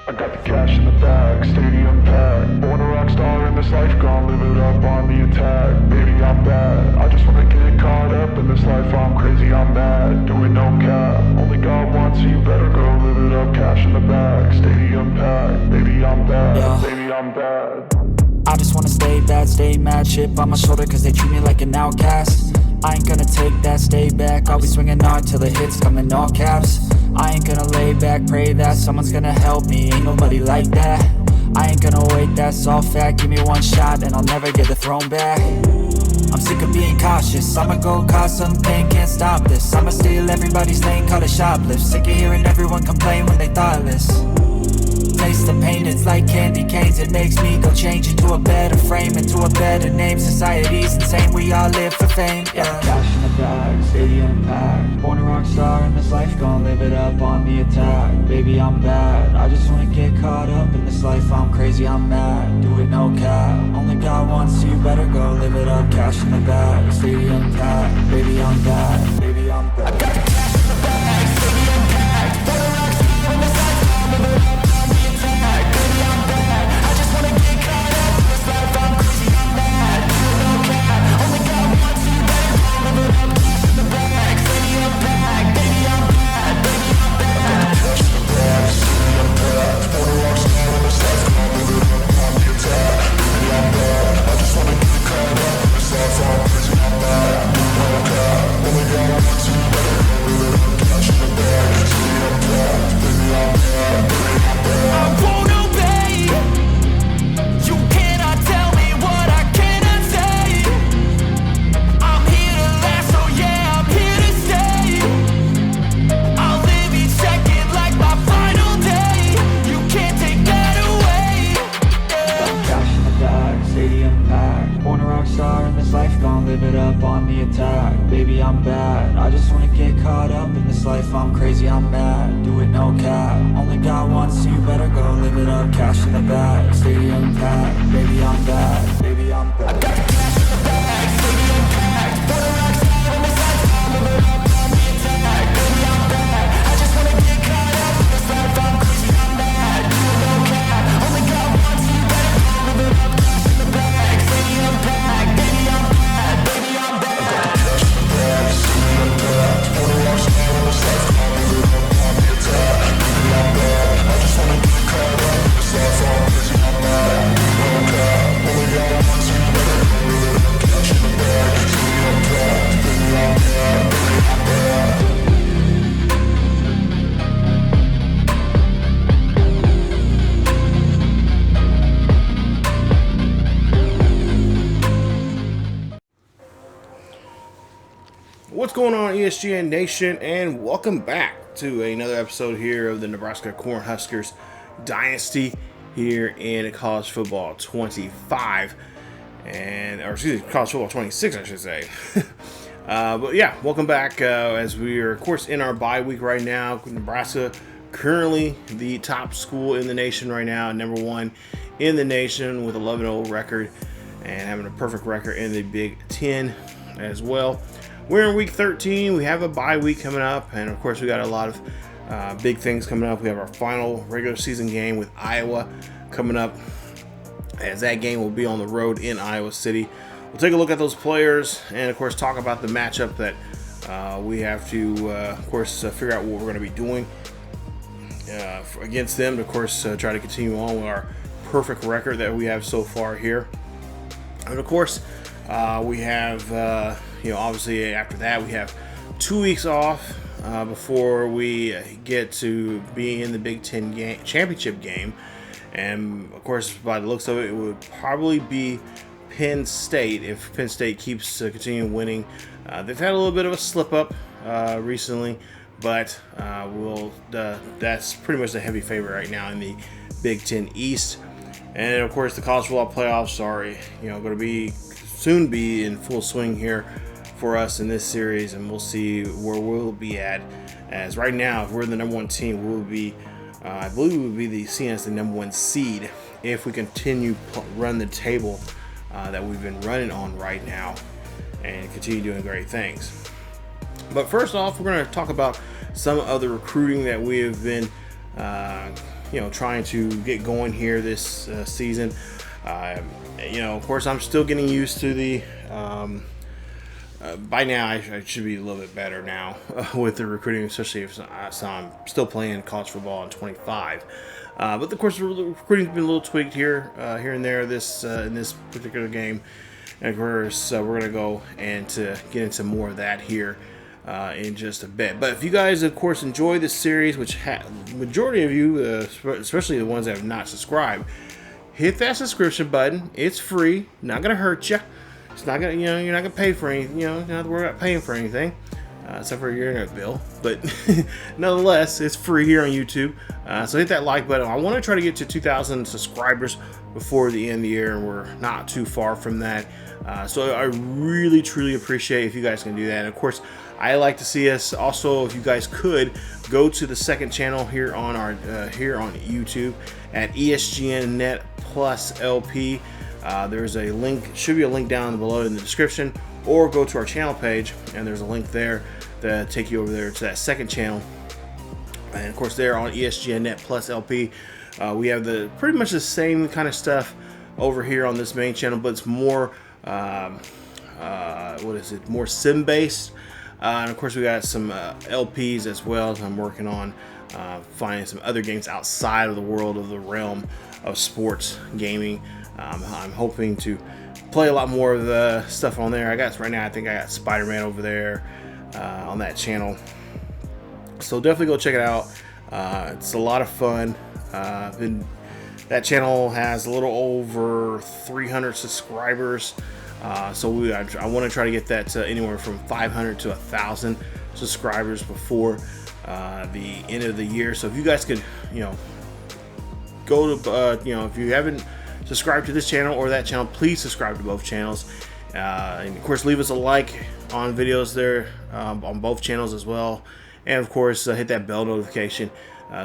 I got the cash in the bag, stadium packed. Born a rock star in this life, gonna live it up on the attack. Baby, I'm bad, I just wanna get caught up in this life. I'm crazy, I'm mad, doing no cap. Only God wants, so you better go live it up. Cash in the bag, stadium packed. Baby, I'm bad, baby, I'm bad. I just wanna stay bad, stay mad. Chip on my shoulder cause they treat me like an outcast. I ain't gonna take that, stay back. I'll be swinging hard till the hits come in all caps. I ain't gonna lay back, pray that someone's gonna help me. Ain't nobody like that. I ain't gonna wait, that's all fact. Give me one shot and I'll never get the throne back. I'm sick of being cautious. I'ma go cause some pain, can't stop this. I'ma steal everybody's lane, call it shoplift. Sick of hearing everyone complain when they thoughtless. Taste the pain, it's like candy canes. It makes me go change into a better frame, into a better name. Society's insane, we all live for fame, yeah. Cash in the bag, stadium packed. Born a rock star in this life, gonna live it up on the attack. Baby, I'm bad, I just wanna get caught up in this life. I'm crazy, I'm mad, do it no cap. Only God wants, so you better go live it up. Cash in the bag, stadium packed. Baby, I'm bad, baby, I'm bad. I got the cash in the bag, stadium packed. Born a rock star in this life, gonna live it up. Baby, I'm bad, I just wanna get caught up in this life. I'm crazy, I'm mad, do it no cap. Only God wants, so you better go live it up. Cash in the bag, stadium packed. Baby, I'm bad, baby, I'm bad. I got the cash in the bag, stadium packed. Born a rock star in this life, I'll live it up on the attack. Baby, I'm bad, I just wanna get caught up in this life. I'm crazy, I'm mad, do it no cap. Only God wants, so you better go live it up. Cash in the bag, stadium packed. Baby, I'm bad, baby, I'm bad. What's going on, ESGN Nation, and welcome back to another episode here of the Nebraska Cornhuskers Dynasty here in college football 25, college football 26, I should say. But yeah, welcome back as we are, of course, in our bye week right now. Nebraska currently the top school in the nation right now, number one in the nation with 11-0 record and having a perfect record in the Big Ten as well. We're in week 13. We have a bye week coming up, and of course we got a lot of big things coming up. We have our final regular season game with Iowa coming up, as that game will be on the road in Iowa City. We'll take a look at those players and of course talk about the matchup that we have to of course figure out what we're going to be doing against them to, of course, try to continue on with our perfect record that we have so far here. And of course we have obviously after that we have 2 weeks off before we get to be in the Big Ten championship game. And of course, by the looks of it, it would probably be Penn State if Penn State keeps continuing winning. They've had a little bit of a slip up recently, but that's pretty much the heavy favorite right now in the Big Ten East. And of course, the college football playoffs are going to be soon be in full swing here for us in this series, and we'll see where we'll be at. As right now, if we're the number one team, we'll be, I believe, we will be seen as the number one seed if we continue run the table that we've been running on right now and continue doing great things. But first off, we're going to talk about some of the recruiting that we have been trying to get going here this season. Of course, I'm still getting used to the. By now, I should be a little bit better now with the recruiting, especially if I'm still playing college football in 25. But of course, the recruiting's been a little tweaked here and there in this particular game. And of course, we're gonna go and to get into more of that here in just a bit. But if you guys, of course, enjoy this series, which majority of you, especially the ones that have not subscribed, hit that subscription button. It's free, not gonna hurt you. It's not gonna, you're not gonna pay for anything. You don't have to worry about paying for anything, except for your internet bill. But nonetheless, it's free here on YouTube. So hit that like button. I want to try to get to 2,000 subscribers before the end of the year, and we're not too far from that. So I really, truly appreciate if you guys can do that. And of course, I like to see us also, if you guys could go to the second channel here on our here on YouTube at ESGNet plus LP. There's a link, should be a link down below in the description, or go to our channel page and there's a link there that take you over there to that second channel. And of course, there on ESGNet plus LP, we have pretty much the same kind of stuff over here on this main channel, but it's more more sim based. And of course, we got some LPs as well. I'm working on finding some other games outside of the world of the realm of sports gaming. I'm hoping to play a lot more of the stuff on there. Right now, I think I got Spider-Man over there on that channel. So definitely go check it out. It's a lot of fun. That channel has a little over 300 subscribers. So I want to try to get that to anywhere from 500 to 1,000 subscribers before the end of the year. So if you guys could, go to, if you haven't subscribed to this channel or that channel, please subscribe to both channels. And of course, leave us a like on videos there on both channels as well. And of course, hit that bell notification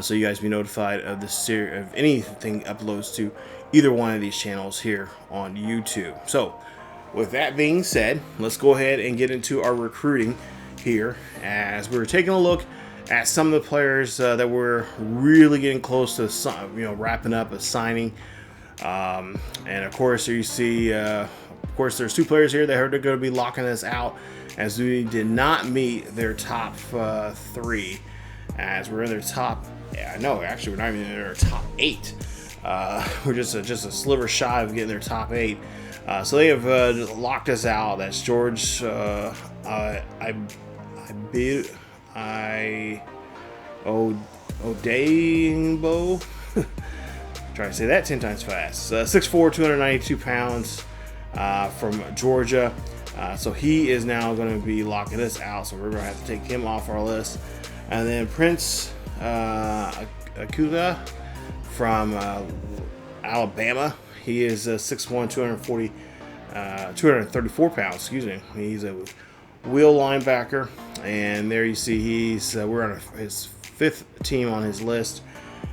so you guys be notified of the series, of anything uploads to either one of these channels here on YouTube. So with that being said, let's go ahead and get into our recruiting here, as we're taking a look at some of the players that we're really getting close to, wrapping up a signing. And of course, you see, of course, there's two players here that are going to be locking us out, as we did not meet their top 3, as we're in their top. Yeah, no, actually, we're not even in their top 8. We're just a sliver shy of getting their top 8. So they have locked us out. That's George Odeyingbo. Try to say that 10 times fast. 6'4", 292 pounds from Georgia. So he is now going to be locking us out. So we're going to have to take him off our list. And then Prince Akuda from Alabama. He is 6'1", 234 pounds. Excuse me. He's a wheel linebacker. And there you see we're on his 5th team on his list.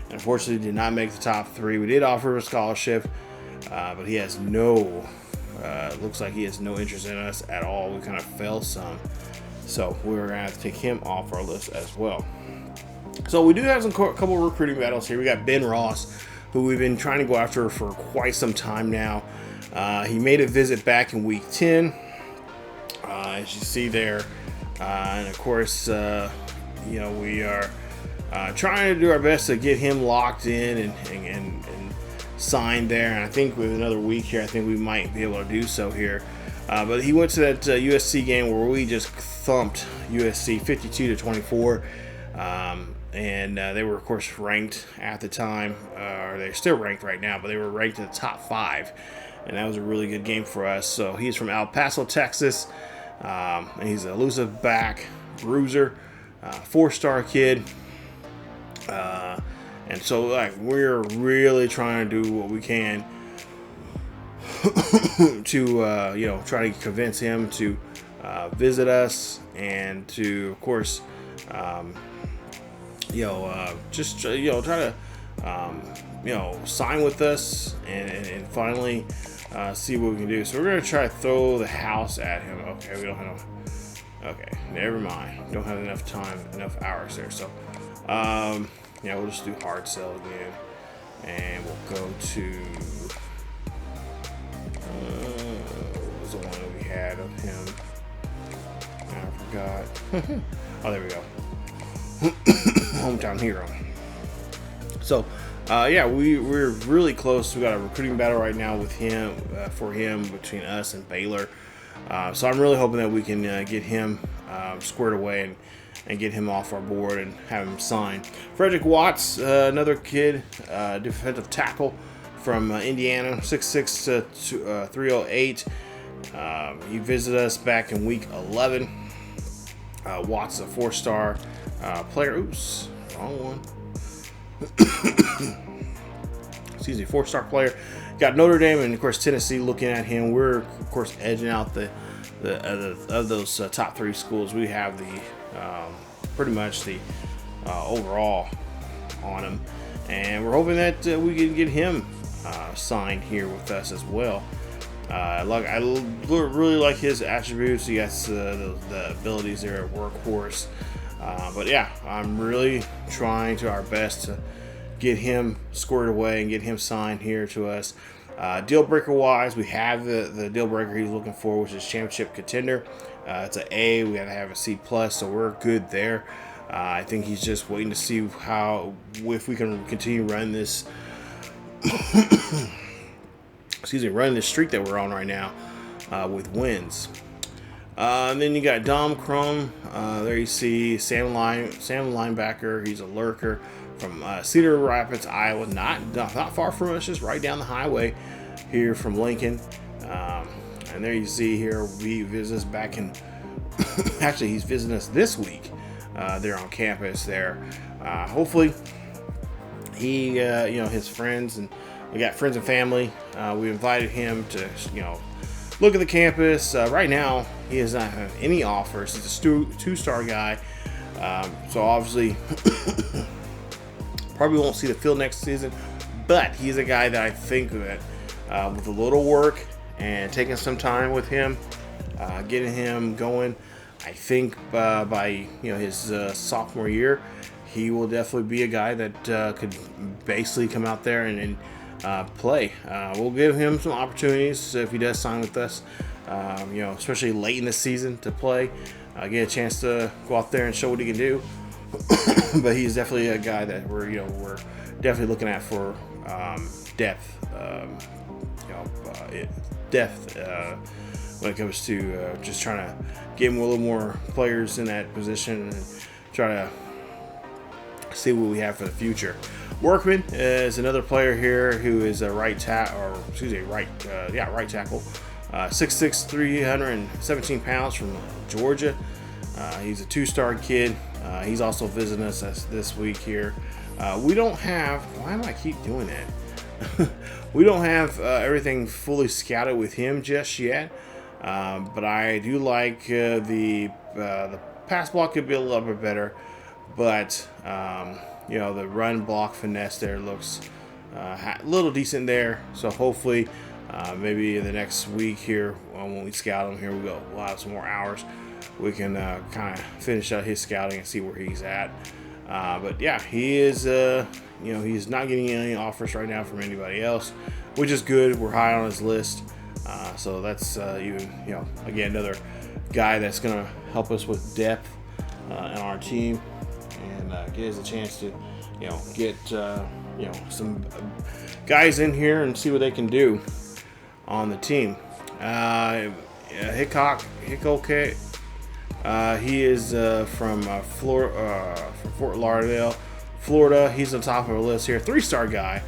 Unfortunately, did not make the top 3. We did offer a scholarship, but he has looks like he has no interest in us at all. We kind of fell some. So we're going to have to take him off our list as well. So we do have a couple of recruiting battles here. We got Ben Ross, who we've been trying to go after for quite some time now. He made a visit back in week 10, as you see there. And of course, we are trying to do our best to get him locked in and signed there. And I think with another week here, I think we might be able to do so here. But he went to that USC game where we just thumped USC 52-24. And they were, of course, ranked at the time, or they're still ranked right now, but they were ranked in the top 5. And that was a really good game for us. So he's from El Paso, Texas. And he's an elusive back, bruiser, 4-star kid. And so, we're really trying to do what we can to, try to convince him to visit us and to, of course, try to, sign with us and finally see what we can do. So we're going to try to throw the house at him. Okay, we don't have, okay, never mind. Don't have enough time, enough hours there. So, yeah, we'll just do hard sell again, and we'll go to what was the one that we had of him? I forgot. Oh, there we go. Hometown hero. So, yeah, we're really close. We got a recruiting battle right now with him for him between us and Baylor. So I'm really hoping that we can get him squared away and get him off our board and have him signed. Frederick Watts, another kid, defensive tackle from Indiana, 6'6" 308. He visited us back in week 11. Watts, a 4-star player. Oops, wrong one. Excuse me, 4-star player. Got Notre Dame and of course Tennessee looking at him. We're of course edging out of those top 3 schools. We have the pretty much the overall on him, and we're hoping that we can get him signed here with us as well. I really like his attributes. He has the abilities there at workhorse. But yeah, I'm really trying to our best to get him squared away and get him signed here to us. Deal breaker wise, we have the deal breaker he's looking for, which is championship contender. It's an A. We have to have a C+, so we're good there. I think he's just waiting to see if we can continue running this running this streak that we're on right now with wins. And then you got Dom Crum. There you see Sam linebacker. He's a lurker from Cedar Rapids, Iowa. Not far from us, just right down the highway here from Lincoln. And there you see here he visits back in. Actually, he's visiting us this week. There on campus. There. Hopefully, he his friends, and we got friends and family. We invited him to look at the campus. Right now, he does not have any offers. He's a 2-star guy. So obviously, probably won't see the field next season. But he's a guy that I think that with a little work and taking some time with him, getting him going, I think by his sophomore year, he will definitely be a guy that could basically come out there and play. We'll give him some opportunities if he does sign with us, especially late in the season to play, get a chance to go out there and show what he can do. But he's definitely a guy that we're definitely looking at for depth, when it comes to just trying to get him a little more players in that position and try to see what we have for the future. Workman is another player here who is a right tackle. 6'6", 317 pounds from Georgia. He's a 2-star kid. He's also visiting us this week here. We don't have. Why do I keep doing that? We don't have everything fully scouted with him just yet. But I do like the pass block could be a little bit better. But the run block finesse there looks a little decent there. So hopefully, maybe the next week here when we scout him here, we'll have some more hours. We can kind of finish out his scouting and see where he's at. But yeah, he is. He's not getting any offers right now from anybody else, which is good. We're high on his list. So that's again, another guy that's going to help us with depth in our team and get us a chance to, get some guys in here and see what they can do on the team. Hickok, he is from Fort Lauderdale, Florida. He's on top of our list here, 3-star guy.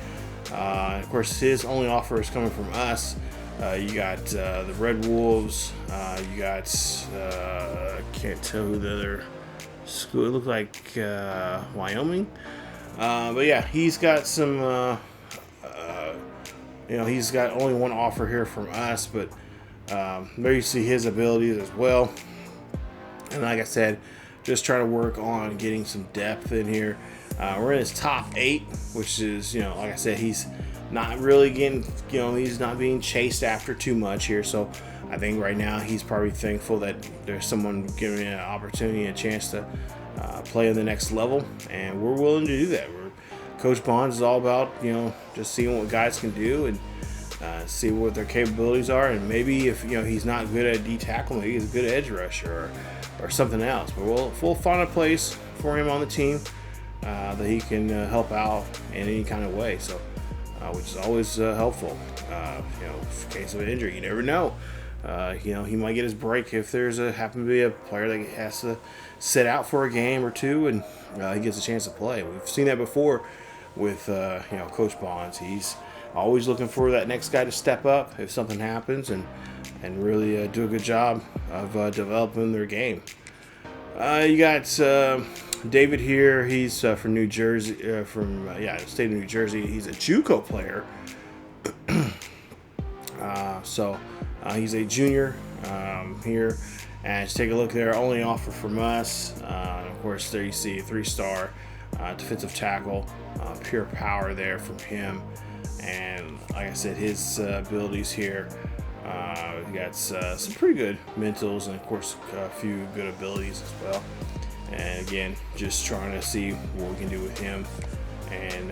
Of course, his only offer is coming from us. You got the Red Wolves. You got I can't tell who the other school. It looked like Wyoming. But yeah, he's got some. He's got only one offer here from us, but there you see his abilities as well. And like I said, just trying to work on getting some depth in here. We're in his top 8, which is, like I said, he's not really getting, he's not being chased after too much here. So I think right now he's probably thankful that there's someone giving him an opportunity and a chance to play on the next level. And we're willing to do that. We're Coach Bonds is all about, just seeing what guys can do and see what their capabilities are, and maybe if he's not good at D tackle, maybe he's a good edge rusher or something else. But we'll find a place for him on the team that he can help out in any kind of way. So, which is always helpful. In case of an injury, you never know. He might get his break if there's happen to be a player that has to sit out for a game or two, and he gets a chance to play. We've seen that before with Coach Bonds. He's always looking for that next guy to step up if something happens, and really do a good job of developing their game. You got David here. He's from New Jersey, the state of New Jersey. He's a JUCO player. He's a junior here. And just take a look there. Only offer from us. Of course, there you see a 3-star defensive tackle. Pure power there from him. And like I said, his abilities here. He got some pretty good mentals, and of course a few good abilities as well. And again, just trying to see what we can do with him. And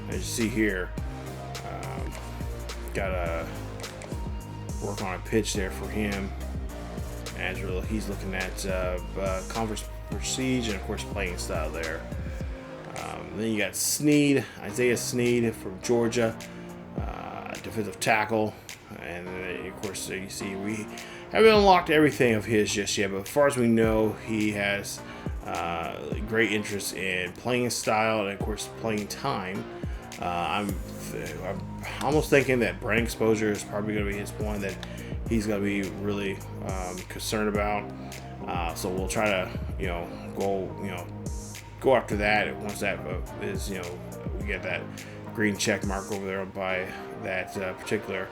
as you see here, got to work on a pitch there for him. As he's looking at conference prestige and of course playing style there. Then you got Isaiah Sneed from Georgia, defensive tackle. And of course, you see we haven't unlocked everything of his just yet, but as far as we know, he has great interest in playing style and of course playing time. I'm almost thinking that brain exposure is probably going to be his one that he's going to be really concerned about. So we'll try to go after that. Once that is we get that green check mark over there by that particular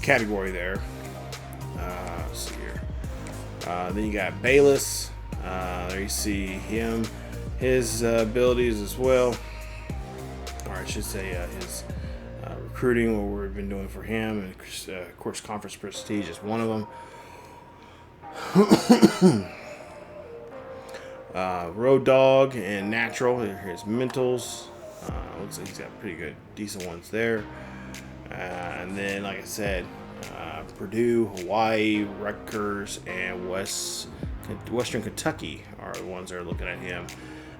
category there. Let's see here. Then you got Bayless. There you see him, his abilities as well, or I should say his recruiting, what we've been doing for him, and of course conference prestige is one of them. Road Dog and Natural, his mentals. Looks like he's got pretty good, decent ones there. And then, like I said, Purdue, Hawaii, Rutgers, and Western Kentucky are the ones that are looking at him.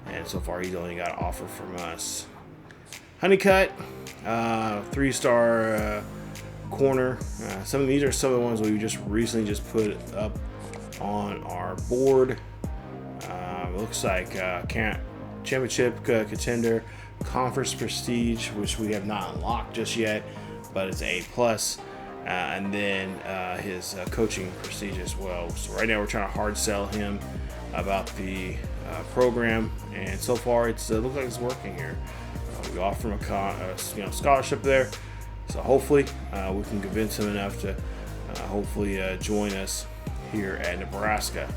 And so far, he's only got an offer from us. Honeycutt, 3-star corner. These are some of the ones we just recently put up on our board. Looks like championship contender, conference prestige, which we have not unlocked just yet, but it's A+. And then his coaching prestige as well. So right now we're trying to hard sell him about the program, and so far it's looks like it's working here. We offer him a scholarship there, so hopefully we can convince him enough to hopefully join us here at Nebraska.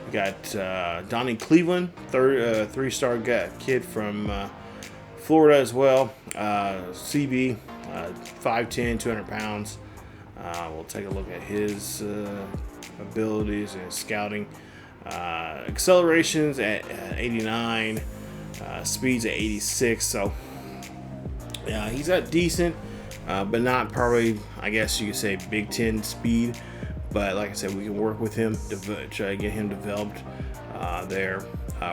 We got Donnie Cleveland, 3-star kid from Florida as well. CB, 5'10", 200 pounds. We'll take a look at his abilities and scouting. Accelerations at 89, speeds at 86. So yeah, he's got decent, but not probably, I guess you could say, Big Ten speed. But like I said, we can work with him to try to get him developed there.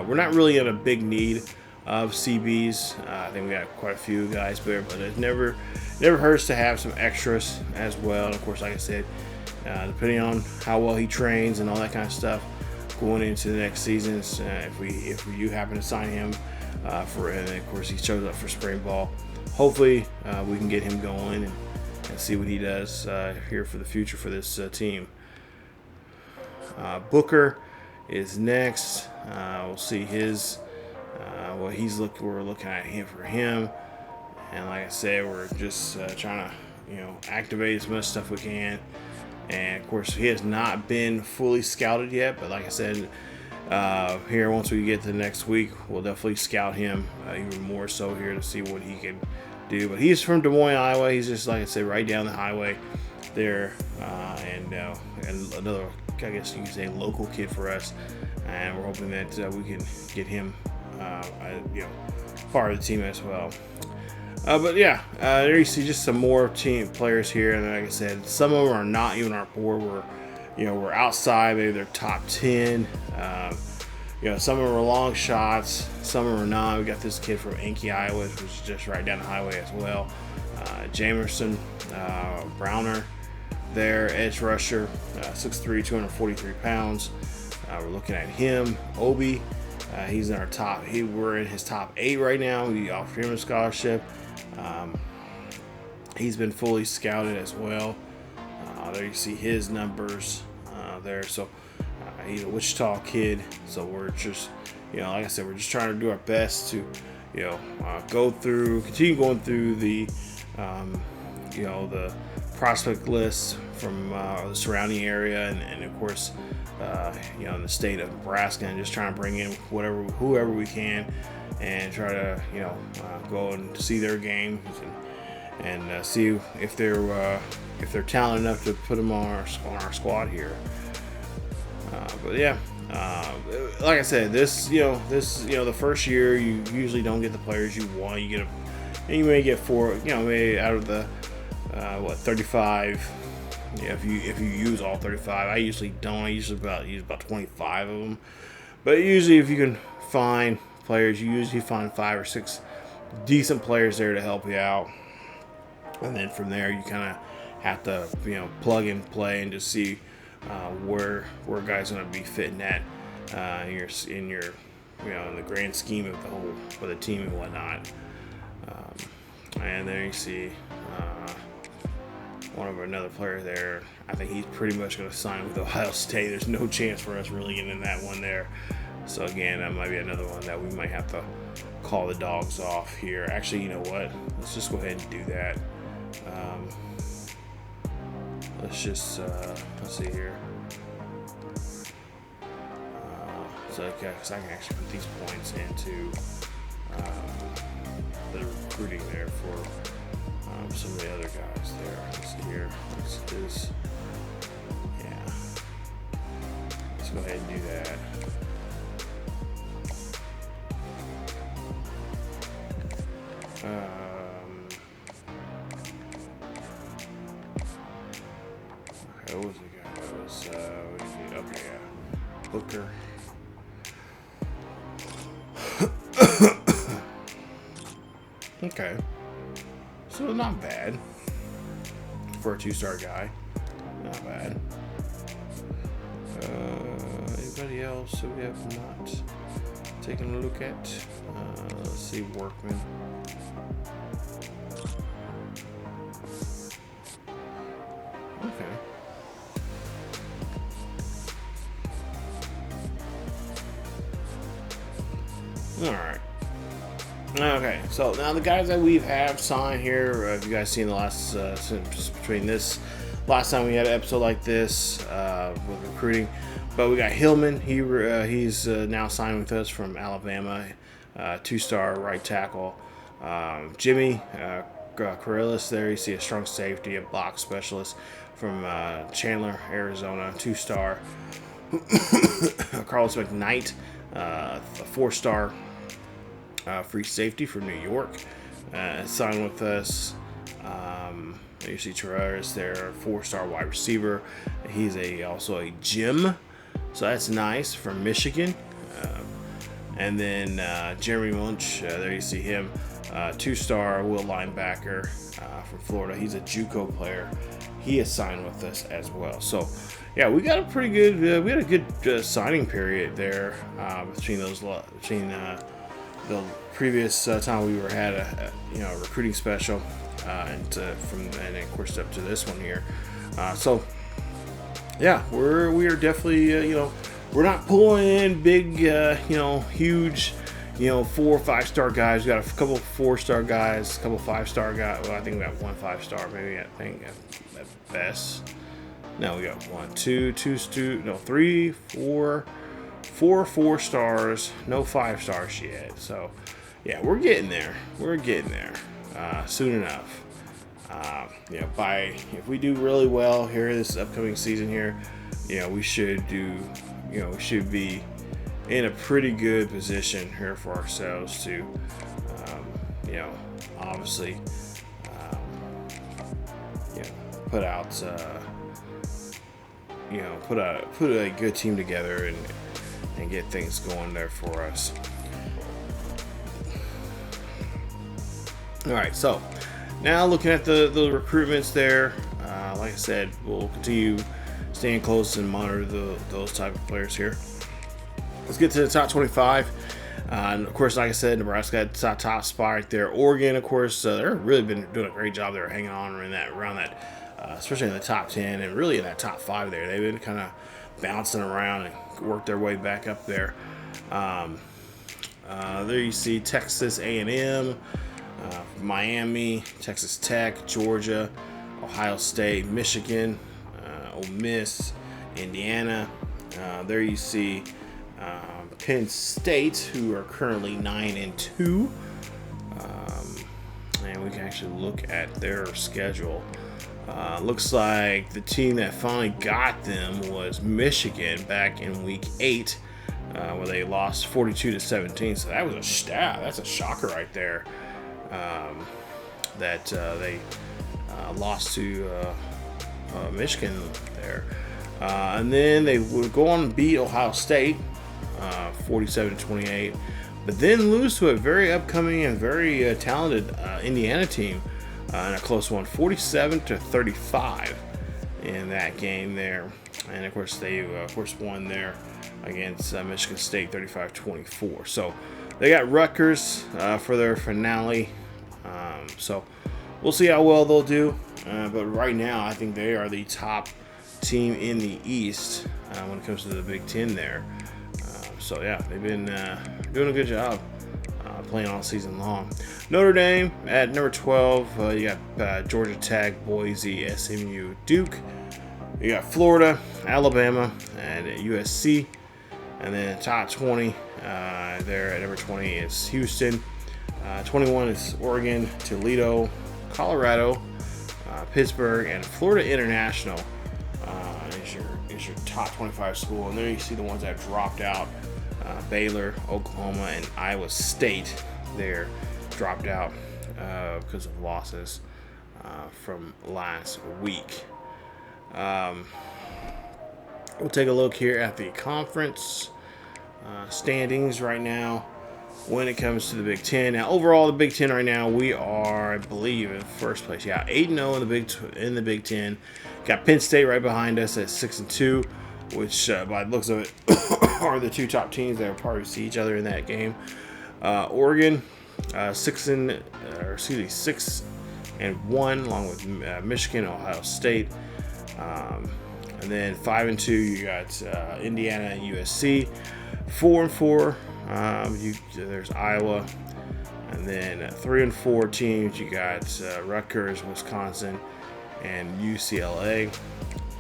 We're not really in a big need of CBs. I think we got quite a few guys there, but it never hurts to have some extras as well. And of course, like I said, depending on how well he trains and all that kind of stuff, going into the next seasons, if you happen to sign him and of course he shows up for spring ball, hopefully we can get him going and see what he does here for the future for this team. Booker is next. We'll see his we're looking at him for him, and like I said, we're just trying to activate as much stuff we can. And of course, he has not been fully scouted yet, but like I said, here once we get to the next week, we'll definitely scout him even more so here to see what he can do. But he's from Des Moines, Iowa. He's just, like I said, right down the highway there, and another I guess you could say, local kid for us, and we're hoping that we can get him, part of the team as well. But yeah, there you see just some more team players here, and like I said, some of them are not even our board. We're outside, maybe they're top 10. Some of them are long shots, some of them are not. We got this kid from Enki, Iowa, which is just right down the highway as well. Jamerson Browner there, edge rusher, 6'3", 243 pounds. We're looking at him. Obi, he's in our top. We're in his top 8 right now. We offered him a scholarship. He's been fully scouted as well. There you see his numbers there. So he's a Wichita kid. So we're just, like I said, we're just trying to do our best to, continue going through the, the prospect list from the surrounding area, and of course, in the state of Nebraska, and just trying to bring in whoever we can, and try to, go and see their games and see if they're talented enough to put them on our squad here. But yeah, like I said, the first year you usually don't get the players you want. You may get 4, maybe out of the 35. Yeah, if you use all 35, I usually don't. I use about 25 of them. But usually, if you can find players, you usually find 5 or 6 decent players there to help you out, and then from there you kind of have to plug and play and just see where guys are going to be fitting at in the grand scheme of the team and whatnot. And there you see another player there. I think he's pretty much going to sign with Ohio State. There's no chance for us really getting in that one there. So again, that might be another one that we might have to call the dogs off here. Actually, you know what? Let's just go ahead and do that. Let's see here. Because I can actually put these points into the recruiting there for some of the other guys there. Let's see here. Let's go ahead and do that. Okay, what was the guy? That was okay, yeah. Booker. Okay. So not bad for a 2-star guy. Not bad. Anybody else that we have not taken a look at? Let's see, Workman. Okay. All right. Okay, so now the guys that we have signed here, if you guys seen the last, between this last time we had an episode like this with recruiting, but we got Hillman. He's now signed with us from Alabama, 2-star right tackle. Jimmy Corrales there. You see a strong safety, a block specialist from Chandler, Arizona, 2-star. Carlos McKnight, a 4-star. Free safety from New York, signed with us. You see Tavares there, 4-star wide receiver. He's also a gym, so that's nice, from Michigan. And then Jeremy Munch, there you see him, 2-star will linebacker from Florida. He's a JUCO player. He is signed with us as well. So yeah, we got a pretty good. We had a good signing period there between the previous time we had a recruiting special, and of course up to this one here. So yeah, we are definitely we're not pulling in big huge 4 or 5-star guys. We got a couple 4-star guys, a couple 5-star guys. Well, I think we got 1 5-star maybe. I think at best. No, we got 3, 4. 4 4-stars, no 5 stars yet. So, yeah, we're getting there. Soon enough. If we do really well here this upcoming season here, we should be in a pretty good position here for ourselves to, obviously, put out, put a good team together and get things going there for us. All right, so now looking at the recruitments there, like I said, we'll continue staying close and monitor those type of players here. Let's get to the top 25. And of course, like I said, Nebraska had top spot right there. Oregon, of course, they're really been doing a great job. They're hanging on around that, especially in the top 10 and really in that top 5 there. They've been kind of bouncing around and worked their way back up there. There you see Texas A&M, Miami, Texas Tech, Georgia, Ohio State, Michigan, Ole Miss, Indiana. There you see Penn State, who are currently 9-2, and we can actually look at their schedule. Looks like the team that finally got them was Michigan back in week 8, where they lost 42-17. So that was that's a shocker right there. That they lost to Michigan there, and then they would go on and beat Ohio State 47-28, but then lose to a very upcoming and very talented Indiana team in a close one, 47-35 in that game there. And of course they won there against Michigan State 35-24. So they got Rutgers for their finale. So we'll see how well they'll do. But right now, I think they are the top team in the East when it comes to the Big Ten there. So yeah, they've been doing a good job playing all season long. Notre Dame at number 12. You got Georgia Tech, Boise, SMU, Duke. You got Florida, Alabama, and USC. And then top 20 there at number 20 is Houston. 21 is Oregon, Toledo, Colorado, Pittsburgh, and Florida International is your top 25 school. And there you see the ones that dropped out. Baylor, Oklahoma, and Iowa State there dropped out because of losses from last week. We'll take a look here at the conference standings right now when it comes to the Big Ten. Now, overall, the Big Ten right now, we are, I believe, in first place. Yeah, 8-0 in the Big Ten. Got Penn State right behind us at 6-2, which, by the looks of it, are the two top teams that will probably see each other in that game. Oregon, 6-1, along with Michigan, Ohio State. And then 5-2, you got Indiana and USC. 4-4, there's Iowa. And then 3-4 teams, you got Rutgers, Wisconsin, and UCLA.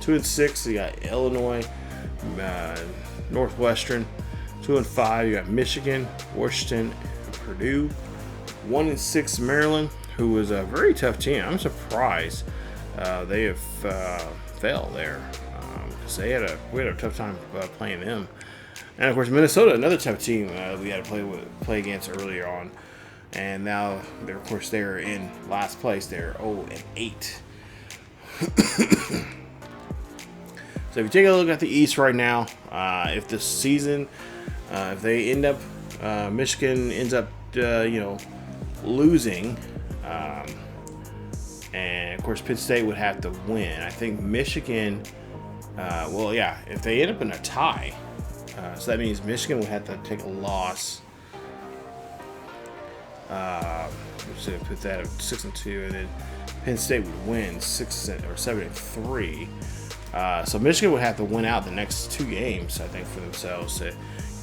2-6, you got Illinois, Northwestern. 2-5, you got Michigan, Washington, and Purdue. 1-6, Maryland, who was a very tough team. I'm surprised they have failed there. We had a tough time playing them. And of course, Minnesota, another tough team we had to play against earlier on. And now, they're in last place. They're 0-8. So if you take a look at the East right now, if this season, if they end up, Michigan ends up, losing, and of course Penn State would have to win. I think Michigan, if they end up in a tie, so that means Michigan would have to take a loss. So put that at 6-2, and then Penn State would win 7-3. So Michigan would have to win out the next 2 games, I think, for themselves to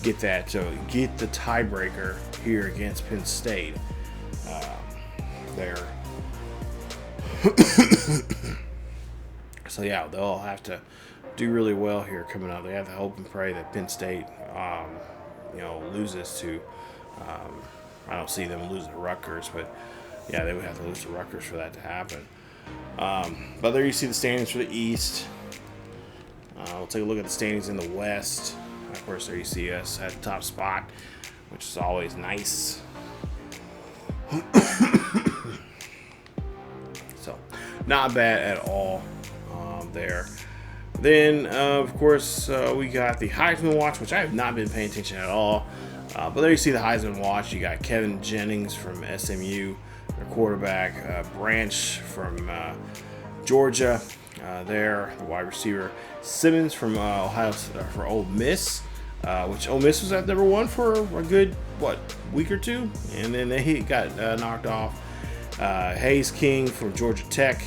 get that, get the tiebreaker here against Penn State. There. So yeah, they'll have to do really well here coming up. They have to hope and pray that Penn State, loses to. I don't see them losing to Rutgers, but yeah, they would have to lose to Rutgers for that to happen. But there you see the standings for the East. We'll take a look at the standings in the West. Of course, there you see us at the top spot, which is always nice. So, not bad at all there. Then, of course, we got the Heisman Watch, which I have not been paying attention at all. But there you see the Heisman Watch. You got Kevin Jennings from SMU, their quarterback. Branch from Georgia, there, the wide receiver. Simmons from Ohio for Ole Miss, which Ole Miss was at number 1 for a good, week or two? And then they got knocked off. Hayes King from Georgia Tech,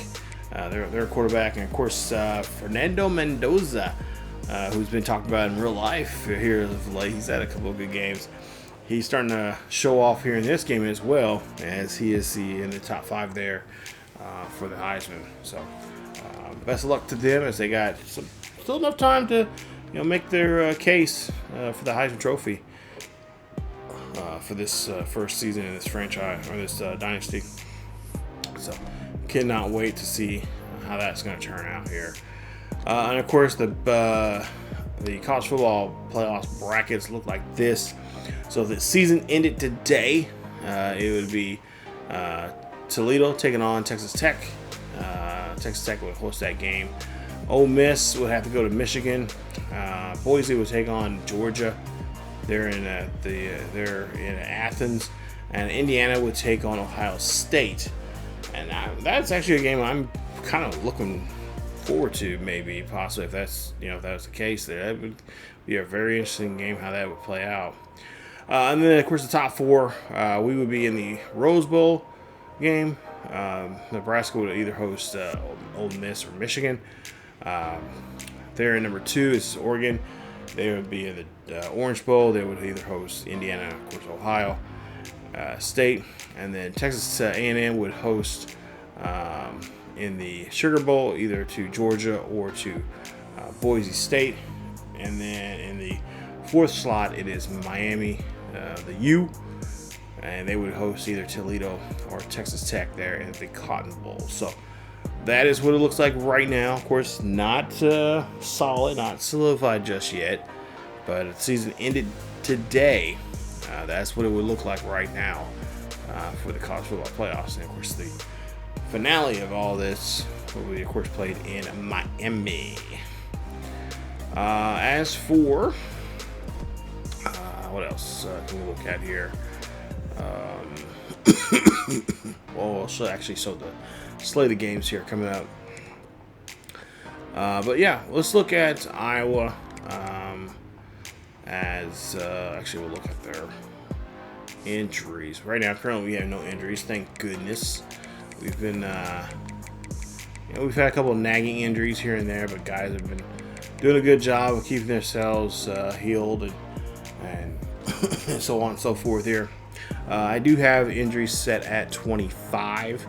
their quarterback. And, of course, Fernando Mendoza, who's been talked about in real life here of late. He's had a couple of good games. He's starting to show off here in this game as well, as he is in the top 5 there for the Heisman. So, best of luck to them, as they got still enough time to make their case for the Heisman Trophy for this first season in this franchise, or this dynasty. So, cannot wait to see how that's going to turn out here. And of course, the college football playoffs brackets look like this. So if the season ended today, it would be Toledo taking on Texas Tech. Texas Tech would host that game. Ole Miss would have to go to Michigan. Boise would take on Georgia. They're in Athens, and Indiana would take on Ohio State. And that's actually a game I'm kind of looking forward to, maybe, possibly, if that's if that was the case. That would be a very interesting game, how that would play out. And then, of course, the top 4, we would be in the Rose Bowl game. Nebraska would either host Ole Miss or Michigan. They're in number 2 is Oregon. They would be in the Orange Bowl. They would either host Indiana, of course, Ohio State. And then Texas A&M would host in the Sugar Bowl, either to Georgia or to Boise State. And then in the 4th slot, it is Miami, the U, and they would host either Toledo or Texas Tech there at the Cotton Bowl. So that is what it looks like right now. Of course, not solid, not solidified just yet, but the season ended today. That's what it would look like right now for the college football playoffs. And of course, the finale of all this will be, of course, played in Miami. As for what else can we look at here? Well, so the slate of games here coming up. But yeah, let's look at Iowa. Actually, we'll look at their injuries right now. Currently, we have no injuries, thank goodness. We've been, we've had a couple of nagging injuries here and there, but guys have been doing a good job of keeping themselves healed and so on and so forth here. I do have injuries set at 25.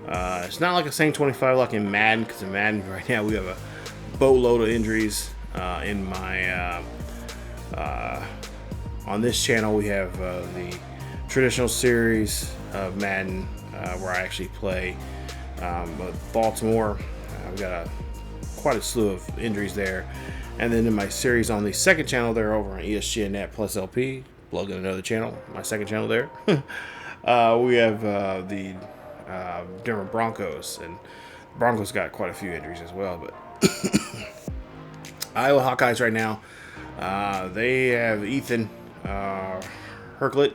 It's not like the same 25 like in Madden, because in Madden right now we have a boatload of injuries in my on this channel. We have the traditional series of Madden where I actually play Baltimore. We've got quite a slew of injuries there. And then in my series on the second channel there over on ESGNet plus LP, plug in another channel, my second channel there, we have the Denver Broncos, and the Broncos got quite a few injuries as well. But Iowa Hawkeyes right now, they have Ethan Herklet,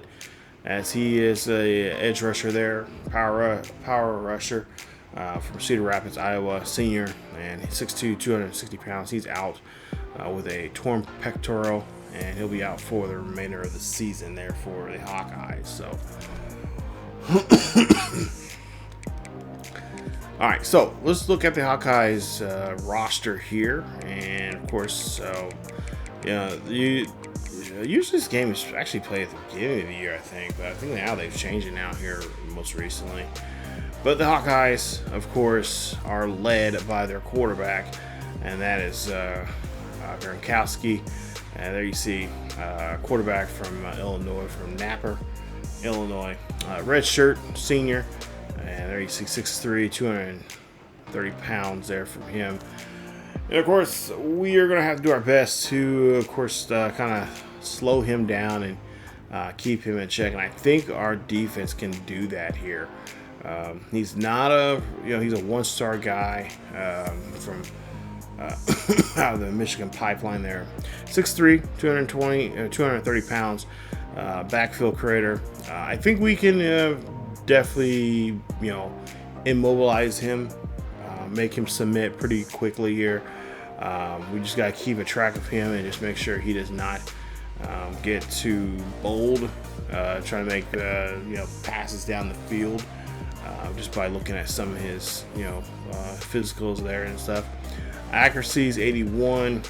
as he is a edge rusher there, power rusher from Cedar Rapids, Iowa, senior, and he's 6'2", 260 pounds. He's out with a torn pectoral, and he'll be out for the remainder of the season there for the Hawkeyes. So, all right, so let's look at the Hawkeyes roster here, and of course, usually this game is actually played at the beginning of the year, I think, but I think now they've changed it now here most recently. But the Hawkeyes, of course, are led by their quarterback, and that is Gronkowski. And there you see quarterback from Illinois, from Napper, Illinois. Red shirt, senior. And there you see 6'3", 230 pounds there from him. And of course, we are going to have to do our best to, of course, kind of slow him down and keep him in check. And I think our defense can do that here. He's not he's a one-star guy from out of the Michigan pipeline there. 6'3", 230 pounds, backfield creator. I think we can definitely, immobilize him, make him submit pretty quickly here. We just got to keep a track of him and just make sure he does not get too bold, trying to make passes down the field, just by looking at some of his physicals there and stuff. Accuracy is 81.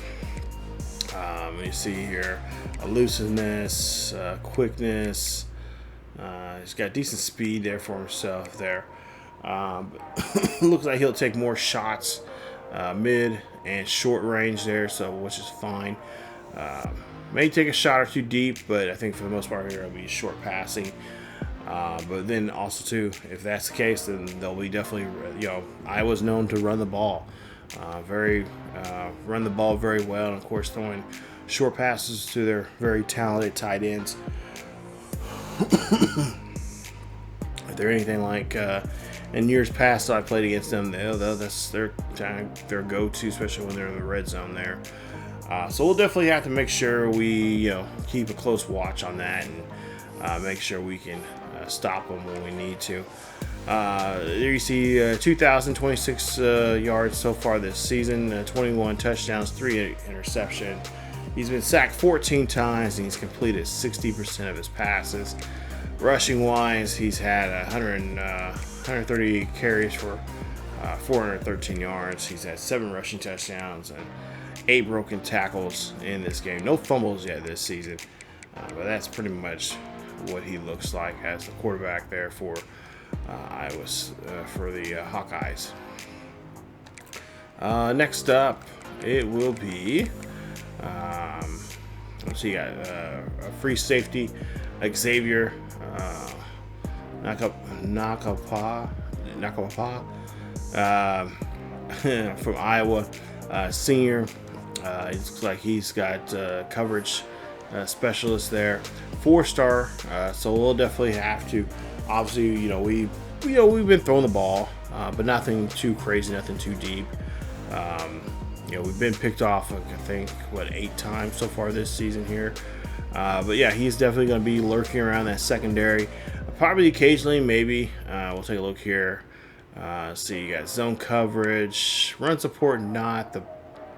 Let me see here, elusiveness, quickness. He's got decent speed there for himself there. Looks like he'll take more shots mid and short range there, so which is fine. May take a shot or two deep, but I think for the most part here it'll be short passing. But then also too, if that's the case, then they'll be definitely, Iowa's known to run the ball, run the ball very well, and of course throwing short passes to their very talented tight ends. If they're anything like in years past I played against them, that's their go-to, especially when they're in the red zone there. So we'll definitely have to make sure we keep a close watch on that and make sure we can stop them when we need to. There you see 2,026 yards so far this season, 21 touchdowns, 3 interceptions. He's been sacked 14 times and he's completed 60% of his passes. Rushing wise, he's had 130 carries for 413 yards. He's had 7 rushing touchdowns and 8 broken tackles in this game. No fumbles yet this season, but that's pretty much what he looks like as the quarterback there for Iowa, for the Hawkeyes. Next up, it will be let's see, a free safety, Xavier Nakapa from Iowa, senior. It looks like he's got coverage specialist there, 4-star. So we'll definitely have to. Obviously, we've been throwing the ball, but nothing too crazy, nothing too deep. We've been picked off, I think, 8 times so far this season here. But yeah, he's definitely going to be lurking around that secondary. Probably occasionally, maybe. We'll take a look here. See, you got zone coverage, run support, not the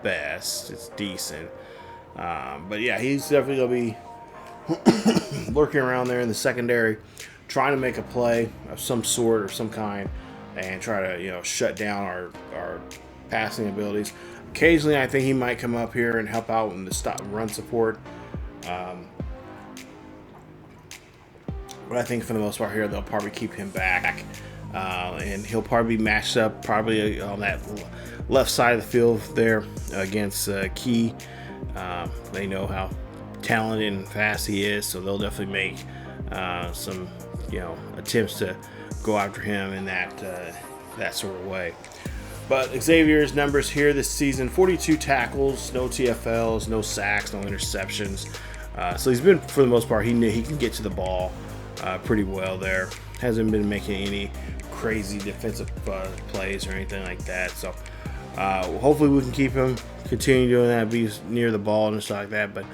best. It's decent. But yeah, he's definitely going to be lurking around there in the secondary, trying to make a play of some sort or some kind and try to, shut down our passing abilities. Occasionally, I think he might come up here and help out in the stop run support. But I think for the most part here, they'll probably keep him back. And he'll probably be matched up probably on that left side of the field there against Key. They know how talented and fast he is, so they'll definitely make some attempts to go after him in that sort of way. But Xavier's numbers here this season: 42 tackles, no TFLs, no sacks, no interceptions. So he's been, for the most part, he can get to the ball pretty well there. Hasn't been making any crazy defensive plays or anything like that. So hopefully we can keep him, continue doing that, be near the ball and stuff like that. But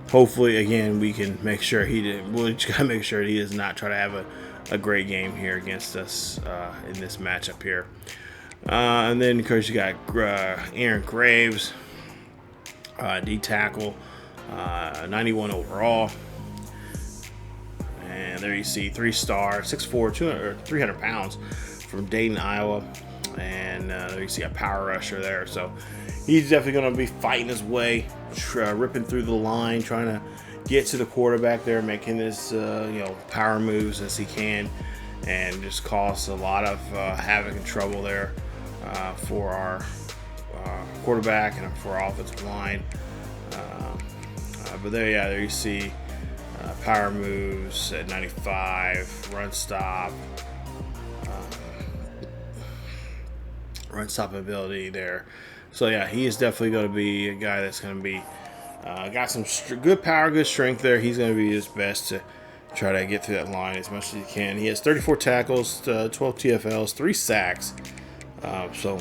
hopefully, again, we can make sure we'll just gotta make sure he does not try to have a great game here against us in this matchup here. And then, of course, you got Aaron Graves, D tackle, 91 overall. And there you see 3-star, 6'4", 300 pounds from Dayton, Iowa. And there you see a power rusher there. So he's definitely going to be fighting his way, ripping through the line, trying to get to the quarterback there, making his power moves as he can, and just cause a lot of havoc and trouble there for our quarterback and for our offensive line. But there you see power moves at 95, run stop. run stop ability there. So yeah, he is definitely going to be a guy that's going to be got some good power, good strength there. He's going to be his best to try to get through that line as much as he can. He has 34 tackles, 12 TFLs, 3 sacks. So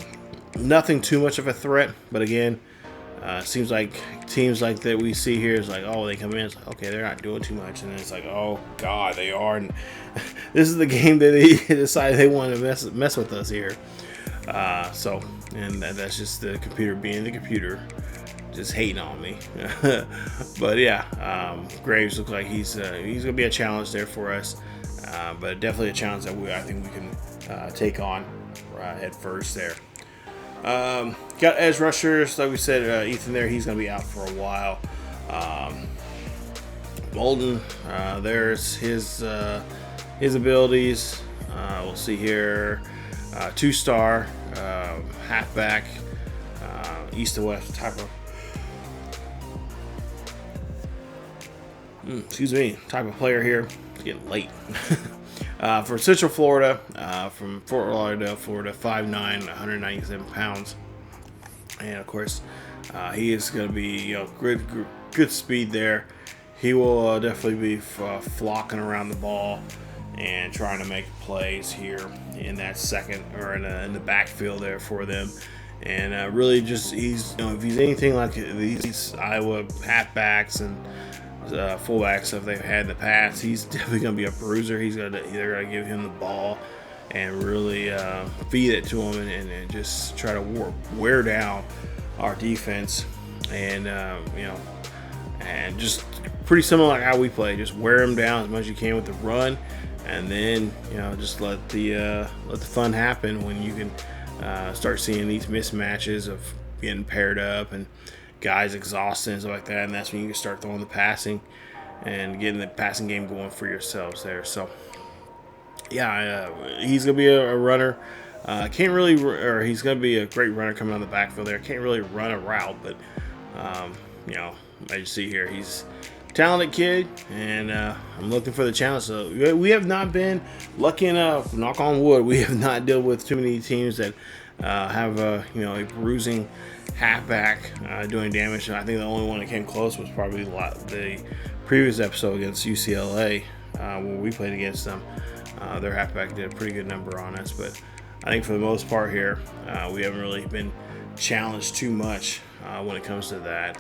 nothing too much of a threat, but again, seems like teams like that we see here is like, oh, they come in, it's like, okay, they're not doing too much, and then it's like, oh god, they are. And this is the game that they decided they want to mess with us here. So, and that's just the computer being the computer, just hating on me. But yeah, Graves looks like he's gonna be a challenge there for us, but definitely a challenge that I think we can take on head first there. Got edge rushers, like we said, Ethan there, he's going to be out for a while. Bolden, there's his abilities. We'll see here, 2-star, halfback, east to west type of player here. It's getting late. For Central Florida, from Fort Lauderdale, Florida, 5'9", 197 pounds. And of course, he is going to be good speed there. He will definitely be flocking around the ball and trying to make plays here in that second or in the backfield there for them. And really just if he's anything like these Iowa halfbacks and fullbacks that they've had in the past, he's definitely going to be a bruiser. They're going to give him the ball and really feed it to him and just try to wear down our defense. And and just pretty similar like how we play, just wear them down as much as you can with the run, and then just let the fun happen when you can start seeing these mismatches of getting paired up and guys exhausted and stuff like that, and that's when you can start throwing the passing and getting the passing game going for yourselves there. So yeah, he's gonna be a runner. He's gonna be a great runner coming on the backfield there. Can't really run a route, but as you see here, he's a talented kid, and I'm looking for the challenge. So we have not been lucky enough, knock on wood, we have not dealt with too many teams that have a bruising halfback doing damage. And I think the only one that came close was probably the previous episode against UCLA when we played against them. Their halfback did a pretty good number on us, but I think for the most part here, we haven't really been challenged too much when it comes to that.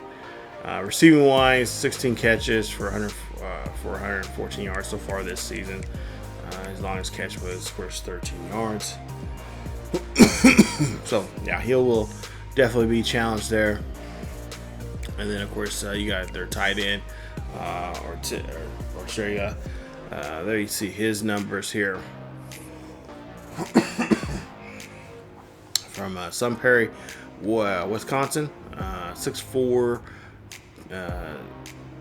Receiving wise, 16 catches for 114 yards so far this season. His longest catch was, of course, 13 yards. So yeah, he will definitely be challenged there. And then of course you got their tight end, there you see his numbers here from Sun Prairie, Wisconsin, 6'4",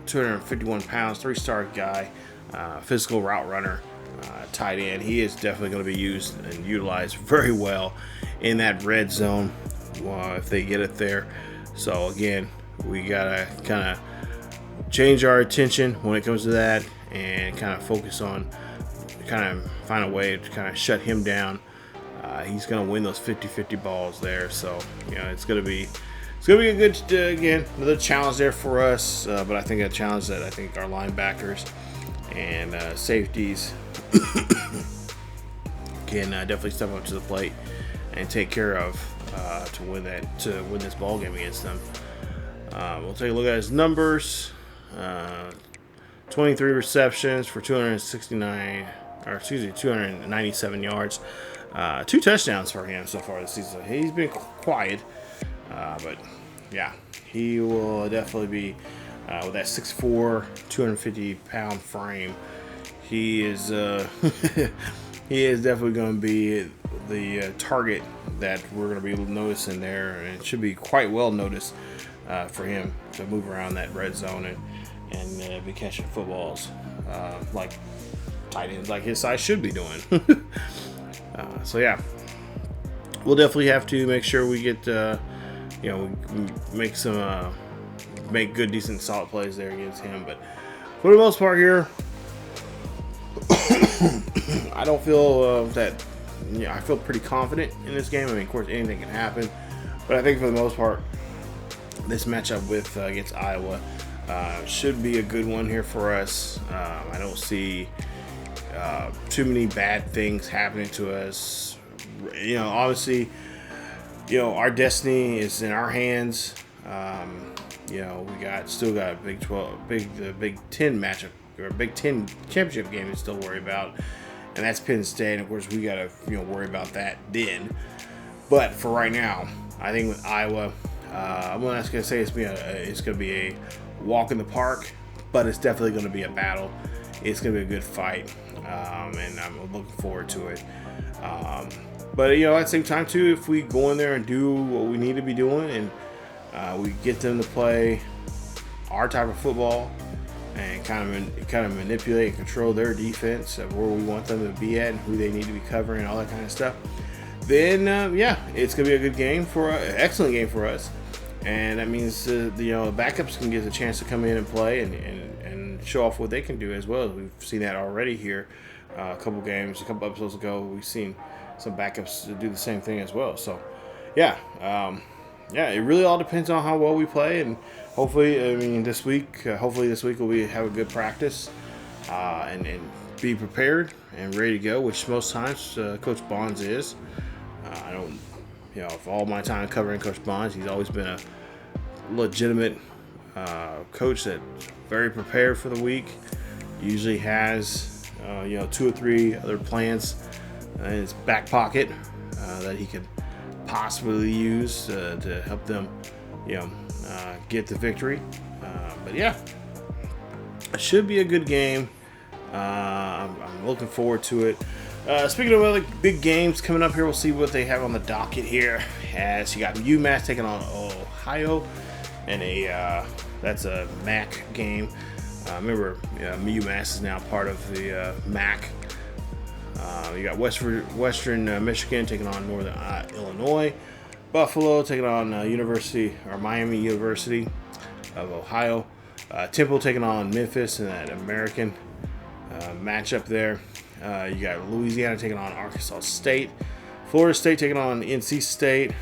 251 pounds, 3-star guy, physical route runner, tight end. He is definitely going to be used and utilized very well in that red zone if they get it there. So again, we gotta kind of change our attention when it comes to that and kind of focus on find a way to kind of shut him down. He's going to win those 50-50 balls there. So it's going to be a good again, another challenge there for us, but I think a challenge that I think our linebackers and safeties can definitely step up to the plate and take care of to win this ball game against them. We'll take a look at his numbers. 23 receptions for 297 yards. 2 touchdowns for him so far this season. He's been quiet, but yeah, he will definitely be with that 6'4", 250-pound frame. He is he is definitely going to be the target that we're going to be noticing there, and it should be quite well noticed for him to move around that red zone and be catching footballs like tight ends like his size should be doing. So yeah, we'll definitely have to make sure we get make good, decent, solid plays there against him. But for the most part here, I don't feel that I feel pretty confident in this game. I mean, of course, anything can happen, but I think for the most part, this matchup with against Iowa should be a good one here for us. I don't see too many bad things happening to us. Obviously, our destiny is in our hands. We still got a Big 10 matchup or Big 10 championship game to still worry about, and that's Penn State. And of course, we got to worry about that then. But for right now, I think with Iowa, I'm not going to say it's going to be a walk in the park, but it's definitely going to be a battle. It's going to be a good fight, and I'm looking forward to it. But at the same time too, if we go in there and do what we need to be doing, and we get them to play our type of football and kind of manipulate and control their defense of where we want them to be at and who they need to be covering, all that kind of stuff, then it's gonna be a good game excellent game for us. And that means the backups can get a chance to come in and play and show off what they can do as well. We've seen that already here. A couple episodes ago, we've seen some backups do the same thing as well. So it really all depends on how well we play, and hopefully this week we have a good practice and be prepared and ready to go, which most times Coach Bonds is. I don't, for all my time covering Coach Bonds, he's always been a legitimate coach that's very prepared for the week. Usually has 2 or 3 other plans in his back pocket that he could possibly use to help them, get the victory. But it should be a good game. I'm looking forward to it. Speaking of other big games coming up here, we'll see what they have on the docket here. As you got UMass taking on Ohio, and that's a MAC game. Remember, UMass is now part of the MAC. You got Western Michigan taking on Northern Illinois. Buffalo taking on Miami University of Ohio. Temple taking on Memphis in that American matchup there. You got Louisiana taking on Arkansas State. Florida State taking on NC State.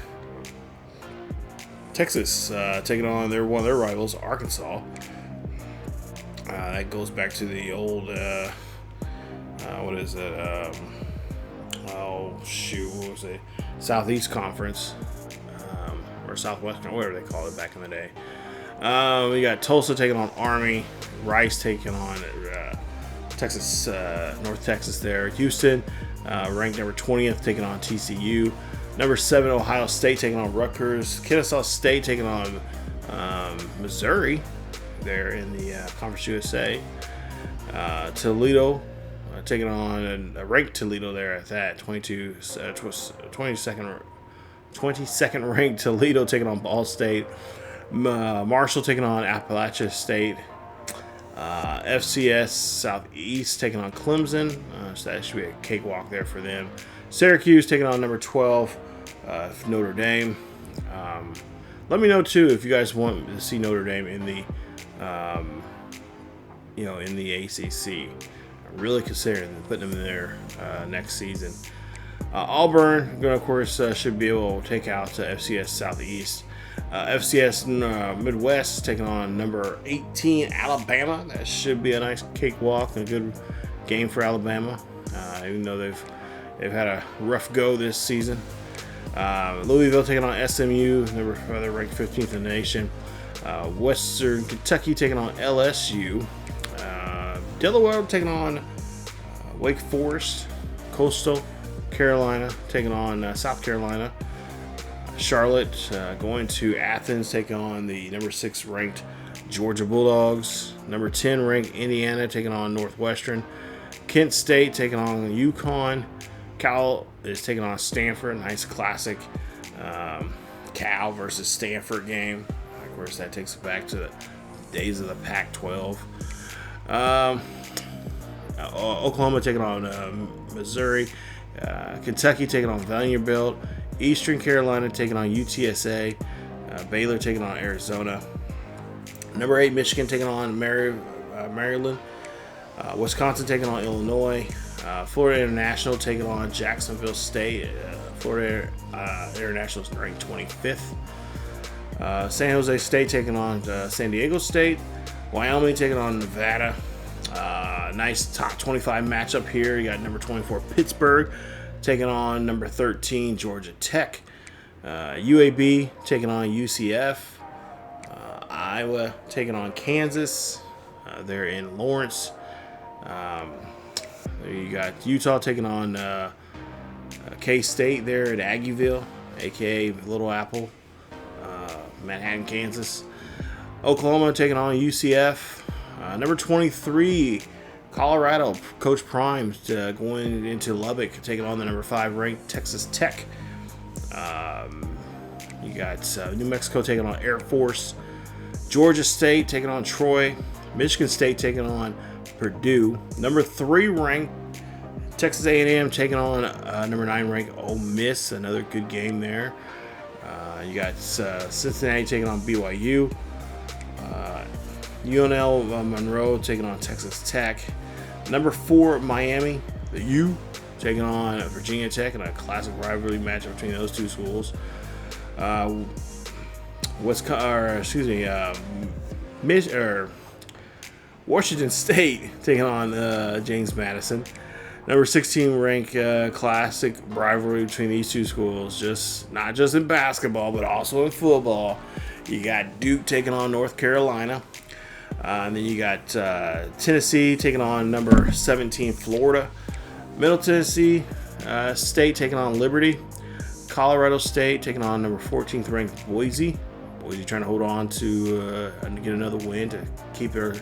Texas taking on one of their rivals, Arkansas. That goes back to the old, what is it? What was it? Southeast Conference, or Southwestern, whatever they called it back in the day. We got Tulsa taking on Army. Rice taking on Texas, North Texas there. Houston, ranked number 20th, taking on TCU. Number 7, Ohio State taking on Rutgers. Kennesaw State taking on Missouri there in the Conference USA. Toledo taking on a ranked Toledo there at that. 22nd ranked Toledo taking on Ball State. Marshall taking on Appalachia State. FCS Southeast taking on Clemson. So that should be a cakewalk there for them. Syracuse taking on number 12, Notre Dame. Let me know too if you guys want to see Notre Dame in the, in the ACC. I'm really considering putting them in there next season. Auburn, of course, should be able to take out FCS Southeast. FCS Midwest taking on number 18 Alabama. That should be a nice cakewalk and a good game for Alabama, even though they've had a rough go this season. Louisville taking on SMU, they're ranked 15th in the nation. Western Kentucky taking on LSU. Delaware taking on Wake Forest. Coastal Carolina taking on South Carolina. Charlotte going to Athens, taking on the number 6 ranked Georgia Bulldogs. Number 10 ranked Indiana taking on Northwestern. Kent State taking on UConn. Cal is taking on Stanford. Nice classic Cal versus Stanford game. Of course, that takes it back to the days of the Pac-12. Oklahoma taking on Missouri. Kentucky taking on Vanderbilt. Eastern Carolina taking on UTSA. Baylor taking on Arizona. Number 8, Michigan taking on Maryland. Wisconsin taking on Illinois. Florida International taking on Jacksonville State. Florida International is ranked 25th. San Jose State taking on San Diego State. Wyoming taking on Nevada. Nice top 25 matchup here. You got number 24 Pittsburgh taking on number 13 Georgia Tech. UAB taking on UCF. Iowa taking on Kansas. They're in Lawrence. There you got Utah taking on K-State there at Aggieville, aka Little Apple, Manhattan, Kansas. Oklahoma taking on UCF. Number 23, Colorado, Coach Prime going into Lubbock, taking on the number 5 ranked Texas Tech. You got New Mexico taking on Air Force. Georgia State taking on Troy. Michigan State taking on Purdue. Number 3 ranked Texas A&M taking on number 9 ranked Ole Miss. Another good game there. You got Cincinnati taking on BYU. UNL Monroe taking on Texas Tech. Number 4 Miami, the U, taking on Virginia Tech in a classic rivalry match between those two schools. Washington State taking on James Madison. Number 16 ranked classic rivalry between these two schools, not just in basketball, but also in football. You got Duke taking on North Carolina. And then you got Tennessee taking on number 17 Florida. Middle Tennessee State taking on Liberty. Colorado State taking on number 14th ranked Boise. Boise trying to hold on to get another win to keep their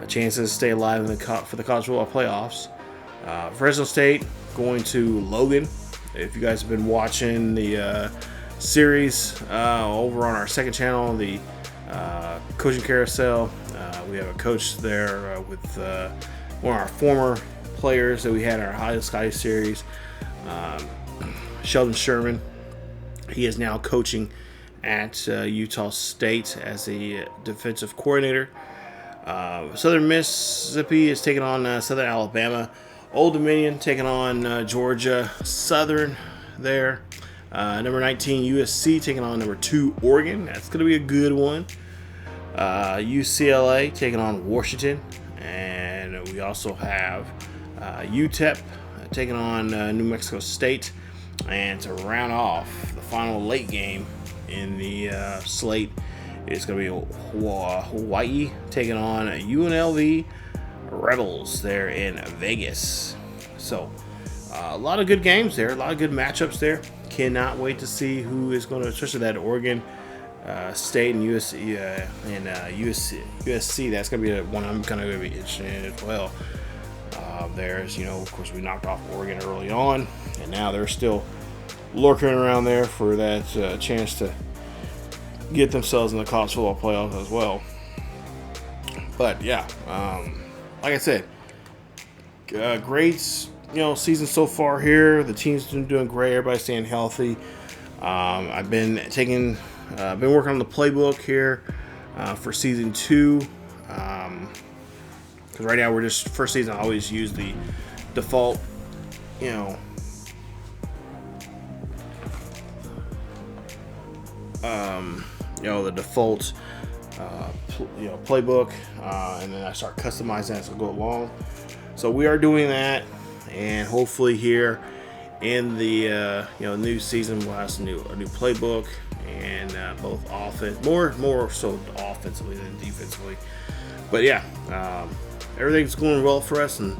chances to stay alive for the college football playoffs. Fresno State going to Logan. If you guys have been watching the series over on our second channel, the Coaching Carousel, we have a coach there with one of our former players that we had in our High Sky series, Sheldon Sherman. He is now coaching at Utah State as a defensive coordinator. Southern Mississippi is taking on Southern Alabama. Old Dominion taking on Georgia Southern there. Number 19 USC taking on number 2 Oregon. That's going to be a good one. UCLA taking on Washington. And we also have UTEP taking on New Mexico State. And to round off the final late game in the slate, it's going to be Hawaii taking on UNLV Rebels there in Vegas. So a lot of good games there, a lot of good matchups there. Cannot wait to see who is going to, especially that Oregon State and USC USC. That's going to be the one I'm kind of going to be interested in as well. There's, of course, we knocked off Oregon early on, and now they're still lurking around there for that chance to get themselves in the college football playoffs as well. But yeah, like I said, great season so far here. The team's been doing great. Everybody's staying healthy. I've been working on the playbook here for season 2. Because right now we're just first season. I always use the default, the default playbook, and then I start customizing as I go along. So we are doing that, and hopefully here in the new season we'll have a new playbook, and both offense, more so offensively than defensively. But yeah, everything's going well for us, and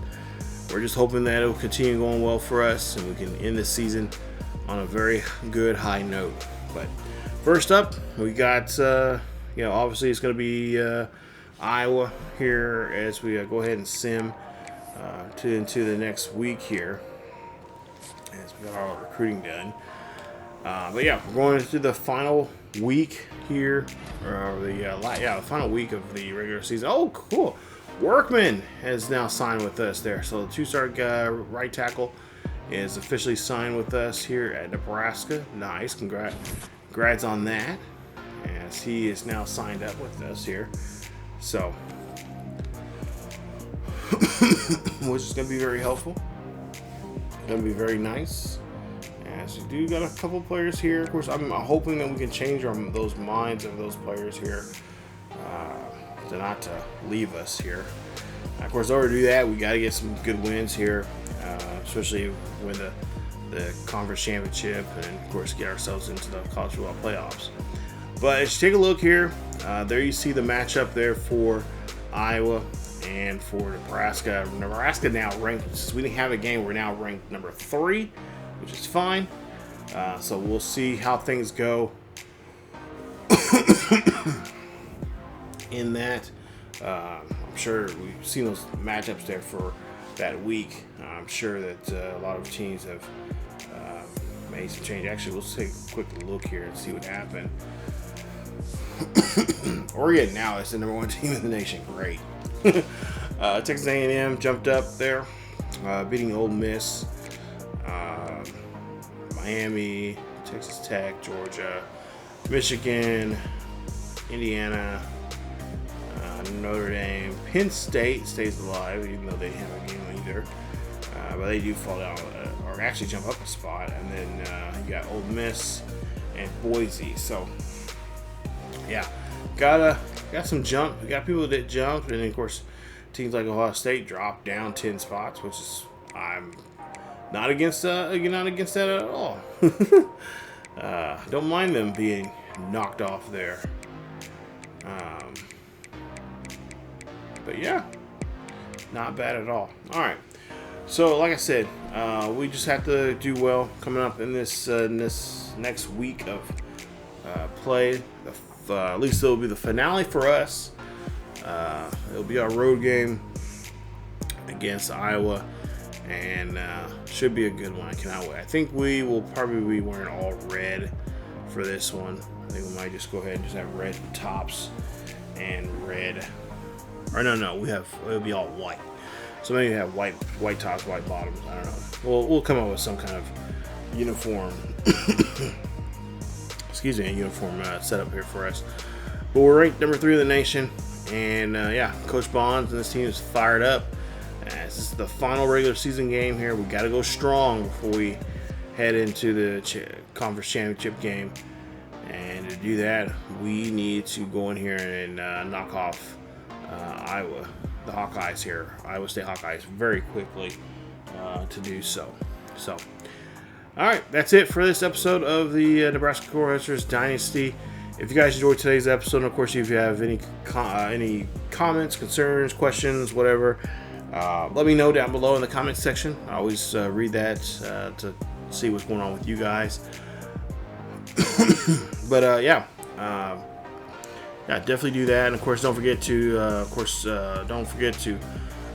we're just hoping that it will continue going well for us, and we can end this season on a very good high note. But first up, we got obviously it's going to be Iowa here as we go ahead and sim into the next week here as we got our recruiting done. But yeah, we're going into the final week here, or the final week of the regular season. Oh, cool! Workman has now signed with us there. So the 2-star right tackle is officially signed with us here at Nebraska. Nice, congrats on that, as he is now signed up with us here. So, which is going to be very helpful. Gonna be very nice. As we do got a couple players here. Of course, I'm hoping that we can change those minds of those players here to not to leave us here. Of course, in order to do that, we got to get some good wins here, especially win the conference championship, and of course get ourselves into the college football playoffs. But as you take a look here, there you see the matchup there for Iowa and for Nebraska. Nebraska now ranked, since we didn't have a game, we're now ranked number 3, which is fine. So we'll see how things go in that. I'm sure we've seen those matchups there for that week. I'm sure that a lot of teams have made some change. Actually, we'll take a quick look here and see what happened. Oregon now is the number 1 team in the nation. Great. Texas A&M jumped up there, beating Ole Miss, Miami, Texas Tech, Georgia, Michigan, Indiana, Notre Dame. Penn State stays alive, even though they didn't have a game either. But they do fall down, or actually jump up a spot. And then you got Ole Miss and Boise. So, yeah, got some jump. We got people that jumped, and then, of course, teams like Ohio State dropped down 10 spots, which is I'm not against that at all. Don't mind them being knocked off there. But yeah, not bad at all. All right. So, like I said, we just have to do well coming up in this next week of play. At least it'll be the finale for us. It'll be our road game against Iowa, and should be a good one. I cannot wait. I think we will probably be wearing all red for this one. I think we might just go ahead and just have red tops and red. Or no, it'll be all white. So maybe have white tops, white bottoms. I don't know. We'll come up with some kind of uniform. Excuse me, a uniform setup here for us. But we're ranked number 3 in the nation, and yeah, Coach Bonds and this team is fired up. This is the final regular season game here. We got to go strong before we head into the conference championship game. And to do that, we need to go in here and knock off Iowa, the Hawkeyes here, Iowa State Hawkeyes, very quickly to do so. So, all right, that's it for this episode of the Nebraska Cornhuskers Dynasty. If you guys enjoyed today's episode, and of course, if you have any comments, concerns, questions, whatever, let me know down below in the comments section. I always read that to see what's going on with you guys. But yeah, definitely do that. And of course, don't forget to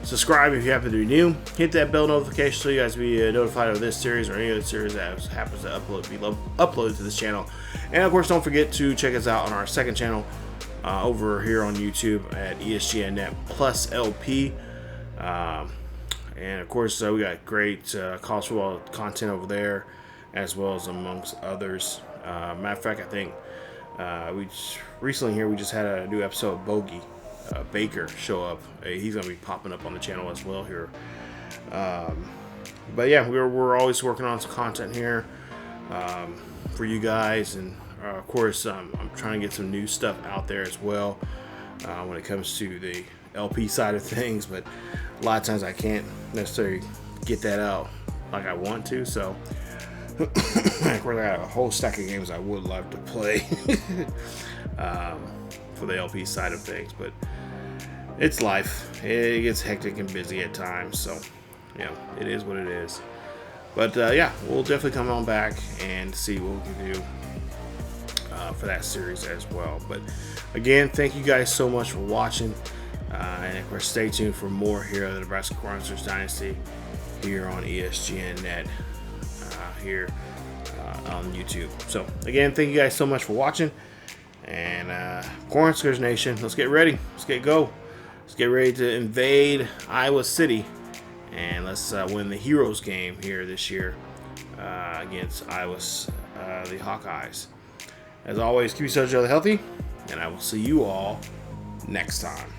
subscribe if you happen to be new. Hit that bell notification so you guys be notified of this series or any other series that happens to be uploaded to this channel. And of course, don't forget to check us out on our second channel over here on YouTube at ESGNet plus LP. And of course, we got great college football content over there, as well as amongst others. Matter of fact, I think we just had a new episode of Bogey Baker show up. He's gonna be popping up on the channel as well here. But yeah, we're always working on some content here for you guys, and of course, I'm trying to get some new stuff out there as well when it comes to the LP side of things. But a lot of times I can't necessarily get that out like I want to. So. Of course, I got a whole stack of games I would love to play for the LP side of things, but it's life. It gets hectic and busy at times, so you know, it is what it is. But yeah, we'll definitely come on back and see what we can do for that series as well. But again, thank you guys so much for watching, and of course, stay tuned for more here at the Nebraska Cornhuskers Dynasty here on ESGNet. Here on YouTube. So again, thank you guys so much for watching, and Cornhuskers Nation, let's get ready, let's get ready to invade Iowa City, and let's win the Heroes game here this year against Iowa's the Hawkeyes. As always, keep yourselves healthy, and I will see you all next time.